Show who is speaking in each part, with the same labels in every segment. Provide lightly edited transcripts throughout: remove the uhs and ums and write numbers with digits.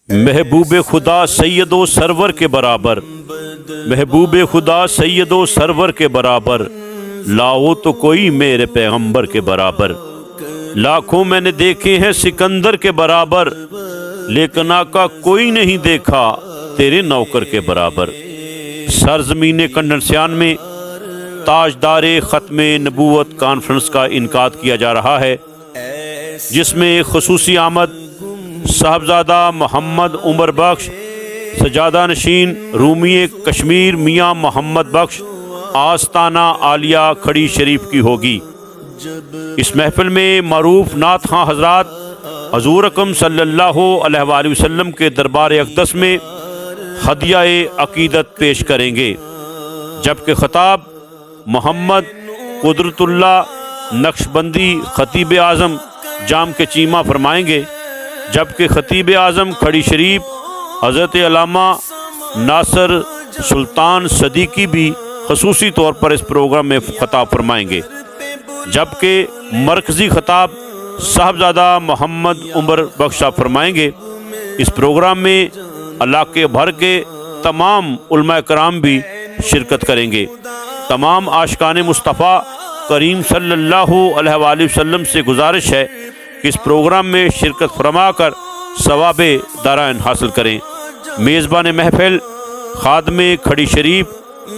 Speaker 1: محبوب خدا سید و سرور کے برابر، محبوب خدا سید و سرور کے برابر، لاؤ تو کوئی میرے پیغمبر کے برابر۔ لاکھوں میں نے دیکھے ہیں سکندر کے برابر، لیکن آقا کوئی نہیں دیکھا تیرے نوکر کے برابر۔ سرزمین کنڈنسیان میں تاجدار ختم نبوت کانفرنس کا انعقاد کیا جا رہا ہے، جس میں خصوصی آمد صاحبزادہ محمد عمر بخش، سجادہ نشین رومی کشمیر میاں محمد بخش آستانہ عالیہ کھڑی شریف کی ہوگی۔ اس محفل میں معروف نعت خواں حضرات حضور اکرم صلی اللہ علیہ وآلہ وسلم کے دربار اقدس میں ہدیہ عقیدت پیش کریں گے، جبکہ خطاب محمد قدرت اللہ نقشبندی خطیب اعظم جام کے چیمہ فرمائیں گے، جبکہ خطیب اعظم کھڑی شریف حضرت علامہ ناصر سلطان صدیقی بھی خصوصی طور پر اس پروگرام میں خطاب فرمائیں گے، جبکہ مرکزی خطاب صاحبزادہ محمد عمر بخش فرمائیں گے۔ اس پروگرام میں علاقے بھر کے تمام علماء کرام بھی شرکت کریں گے۔ تمام عاشقان مصطفیٰ کریم صلی اللہ علیہ وآلہ وسلم سے گزارش ہے کہ اس پروگرام میں شرکت فرما کر ثواب دارائن حاصل کریں۔ میزبان محفل خادم کھڑی شریف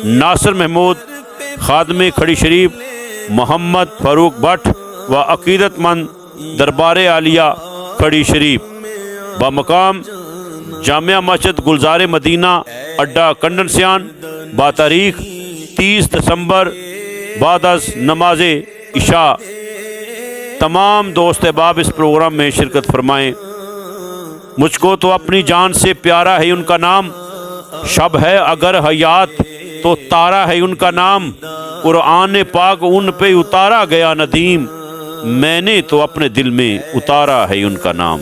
Speaker 1: ناصر محمود، خادم کھڑی شریف محمد فاروق بٹ و عقیدت مند دربار عالیہ کھڑی شریف بمقام جامعہ مسجد گلزار مدینہ اڈا کنڈنسیان باتاریخ 30 دسمبر بعد از نماز عشاء۔ تمام دوست احباب اس پروگرام میں شرکت فرمائیں۔ مجھ کو تو اپنی جان سے پیارا ہے ان کا نام، شب ہے اگر حیات تو تارا ہے ان کا نام، قرآن پاک ان پہ اتارا گیا ندیم، میں نے تو اپنے دل میں اتارا ہے ان کا نام۔